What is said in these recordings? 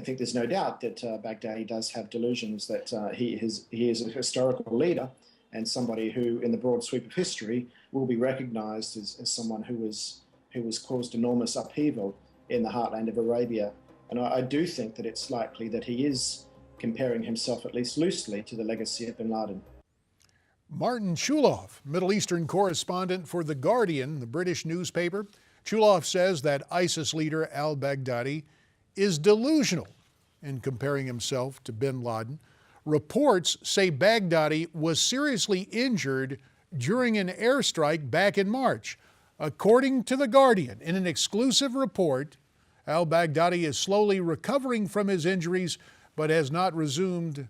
think there's no doubt that Baghdadi does have delusions that he is a historical leader and somebody who, in the broad sweep of history, will be recognized as someone who was caused enormous upheaval in the heartland of Arabia. And I do think that it's likely that he is comparing himself, at least loosely, to the legacy of bin Laden. Martin Chuloff, Middle Eastern correspondent for The Guardian, the British newspaper. Chuloff says that ISIS leader al-Baghdadi is delusional in comparing himself to bin Laden. Reports say Baghdadi was seriously injured during an airstrike back in March. According to The Guardian, in an exclusive report, al-Baghdadi is slowly recovering from his injuries, but has not resumed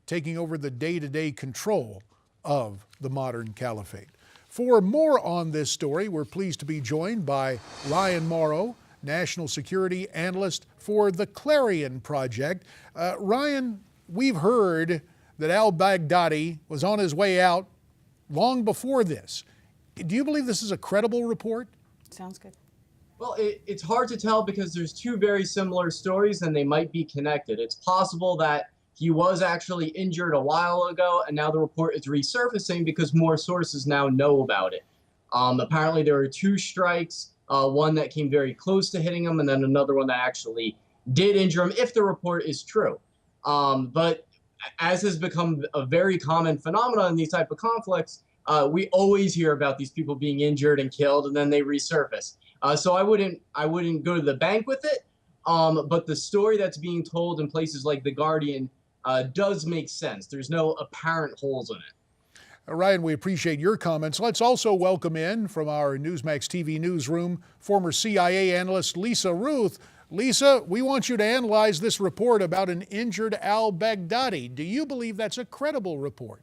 taking over the day-to-day control of the modern caliphate. For more on this story, we're pleased to be joined by Ryan Mauro, national security analyst for the Clarion Project. Ryan, we've heard that al-Baghdadi was on his way out long before this. Do you believe this is a credible report? Sounds good. Well, it's hard to tell because there's two very similar stories and they might be connected. It's possible that he was actually injured a while ago and now the report is resurfacing because more sources now know about it. Apparently there were two strikes, one that came very close to hitting him and then another one that actually did injure him, if the report is true. But as has become a very common phenomenon in these type of conflicts, we always hear about these people being injured and killed and then they resurface. So I wouldn't go to the bank with it, but the story that's being told in places like The Guardian does make sense. There's no apparent holes in it. Ryan, we appreciate your comments. Let's also welcome in from our Newsmax TV newsroom, former CIA analyst Lisa Ruth. Lisa, we want you to analyze this report about an injured al-Baghdadi. Do you believe that's a credible report?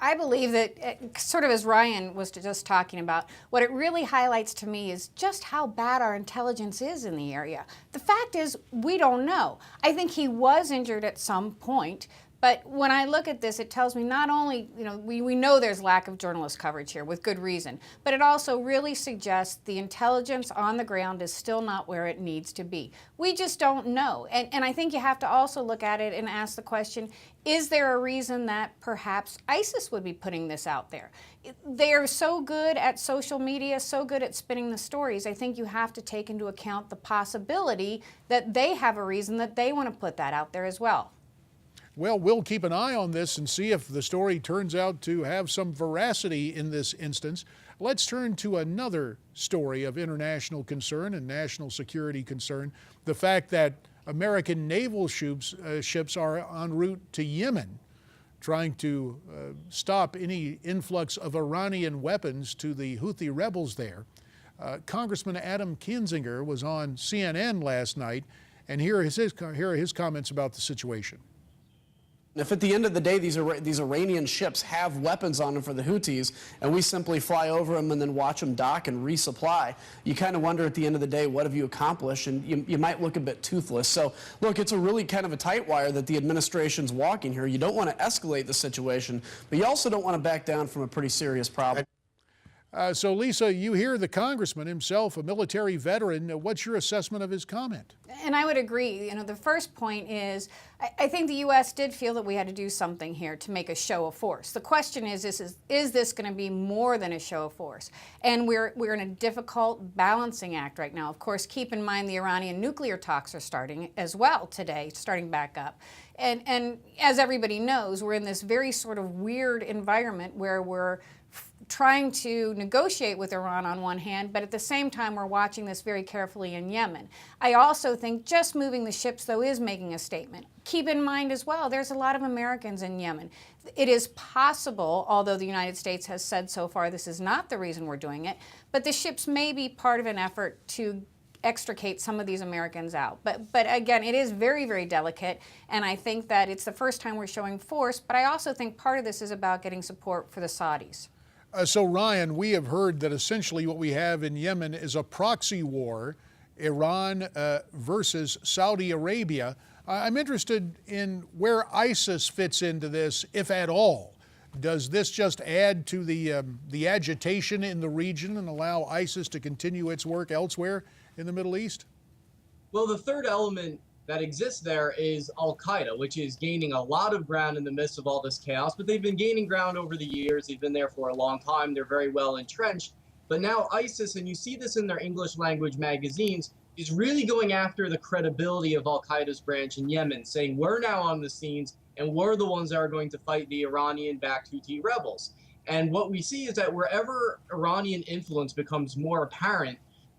I believe that, sort of as Ryan was just talking about, what it really highlights to me is just how bad our intelligence is in the area. The fact is, we don't know. I think he was injured at some point, but when I look at this, it tells me not only, we know there's lack of journalist coverage here with good reason, but it also really suggests the intelligence on the ground is still not where it needs to be. We just don't know. And I think you have to also look at it and ask the question, is there a reason that perhaps ISIS would be putting this out there? They are so good at social media, so good at spinning the stories. I think you have to take into account the possibility that they have a reason that they want to put that out there as well. Well, we'll keep an eye on this and see if the story turns out to have some veracity in this instance. Let's turn to another story of international concern and national security concern, the fact that American naval ships are en route to Yemen, trying to stop any influx of Iranian weapons to the Houthi rebels there. Congressman Adam Kinzinger was on CNN last night, and here are his comments about the situation. If at the end of the day these Iranian ships have weapons on them for the Houthis and we simply fly over them and then watch them dock and resupply, you kind of wonder at the end of the day, what have you accomplished? And you might look a bit toothless. So look, it's a really kind of a tight wire that the administration's walking here. You don't want to escalate the situation, but you also don't want to back down from a pretty serious problem. So Lisa, you hear the congressman himself, a military veteran. What's your assessment of his comment? And I would agree. The first point is, I think the U.S. did feel that we had to do something here to make a show of force. The question is this going to be more than a show of force? And we're in a difficult balancing act right now. Of course, keep in mind the Iranian nuclear talks are starting as well today, starting back up. And as everybody knows, we're in this very sort of weird environment where we're trying to negotiate with Iran on one hand, but at the same time we're watching this very carefully in Yemen. I also think just moving the ships, though, is making a statement. Keep in mind as well, there's a lot of Americans in Yemen. It is possible, although the United States has said so far this is not the reason we're doing it, but the ships may be part of an effort to extricate some of these Americans out. But again, it is very, very delicate, and I think that it's the first time we're showing force, but I also think part of this is about getting support for the Saudis. So Ryan, we have heard that essentially what we have in Yemen is a proxy war, Iran versus Saudi Arabia. I'm interested in where ISIS fits into this, if at all. Does this just add to the agitation in the region and allow ISIS to continue its work elsewhere in the Middle East? Well, the third element that exists there is Al-Qaeda, which is gaining a lot of ground in the midst of all this chaos. But they've been gaining ground over the years. They've been there for a long time. They're very well entrenched. But now ISIS, and you see this in their English language magazines, is really going after the credibility of Al-Qaeda's branch in Yemen, saying we're now on the scenes and we're the ones that are going to fight the Iranian-backed Houthi rebels. And what we see is that wherever Iranian influence becomes more apparent,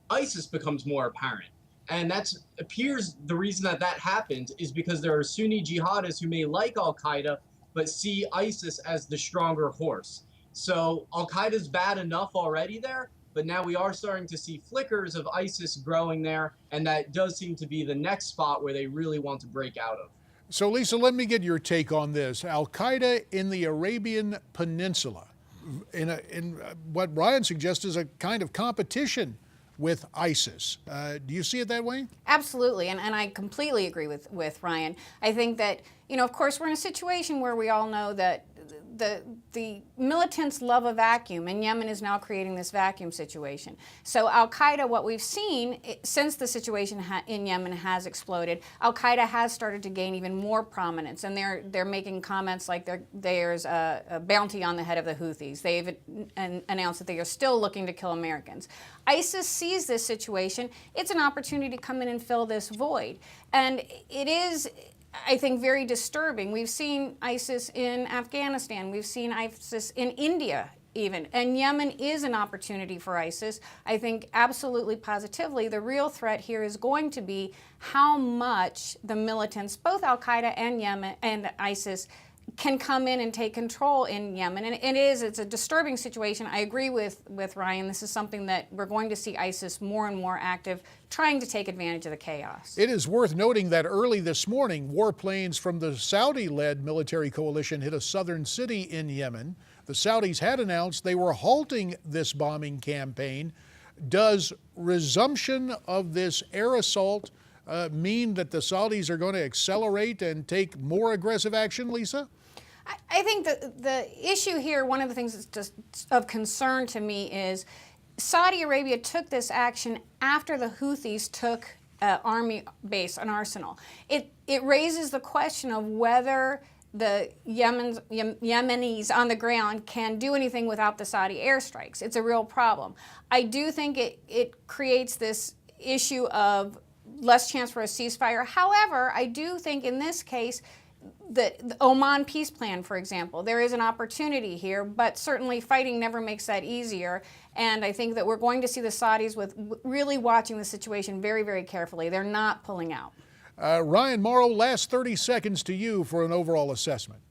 ISIS becomes more apparent. And that appears the reason that that happened is because there are Sunni jihadists who may like Al-Qaeda, but see ISIS as the stronger horse. So Al-Qaeda's bad enough already there, but now we are starting to see flickers of ISIS growing there, and that does seem to be the next spot where they really want to break out of. So, Lisa, let me get your take on this. Al-Qaeda in the Arabian Peninsula, in what Ryan suggests is a kind of competition with ISIS. Do you see it that way? Absolutely, and I completely agree with Ryan. I think that, of course, we're in a situation where we all know that the militants love a vacuum, and Yemen is now creating this vacuum situation. So Al-Qaeda, what we've seen since the situation in Yemen has exploded, Al-Qaeda has started to gain even more prominence, and they're making comments like there's a bounty on the head of the Houthis. They've announced that they are still looking to kill Americans. ISIS sees this situation. It's an opportunity to come in and fill this void, and it is, I think, very disturbing. We've seen ISIS in Afghanistan. We've seen ISIS in India even. And Yemen is an opportunity for ISIS. I think absolutely positively the real threat here is going to be how much the militants, both Al-Qaeda and Yemen and ISIS, can come in and take control in Yemen. And it's a disturbing situation. I agree with Ryan. This is something that we're going to see ISIS more and more active, trying to take advantage of the chaos. It is worth noting that early this morning, warplanes from the Saudi-led military coalition hit a southern city in Yemen. The Saudis had announced they were halting this bombing campaign. Does resumption of this air assault mean that the Saudis are going to accelerate and take more aggressive action, Lisa? I think the issue here, one of the things that's just of concern to me is Saudi Arabia took this action after the Houthis took an army base, an arsenal. It raises the question of whether the Yemenis on the ground can do anything without the Saudi airstrikes. It's a real problem. I do think it creates this issue of less chance for a ceasefire. However, I do think in this case, the Oman peace plan, for example, there is an opportunity here, but certainly fighting never makes that easier. And I think that we're going to see the Saudis really watching the situation very, very carefully. They're not pulling out. Ryan, Mauro, last 30 seconds to you for an overall assessment.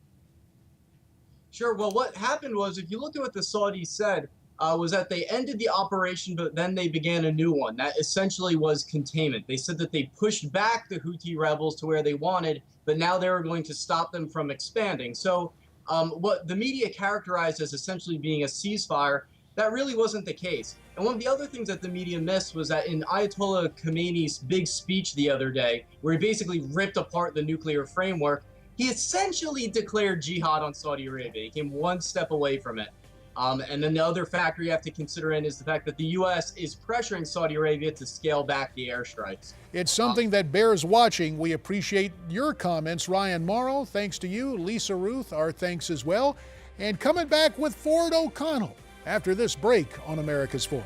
Sure. Well, what happened was, if you look at what the Saudis said, was that they ended the operation, but then they began a new one. That essentially was containment. They said that they pushed back the Houthi rebels to where they wanted, but now they were going to stop them from expanding. So what the media characterized as essentially being a ceasefire, that really wasn't the case. And one of the other things that the media missed was that in Ayatollah Khamenei's big speech the other day, where he basically ripped apart the nuclear framework, he essentially declared jihad on Saudi Arabia. He came one step away from it. And then the other factor you have to consider is the fact that the U.S. is pressuring Saudi Arabia to scale back the airstrikes. It's something that bears watching. We appreciate your comments. Ryan Mauro, thanks to you. Lisa Ruth, our thanks as well. And coming back with Ford O'Connell after this break on America's Forum.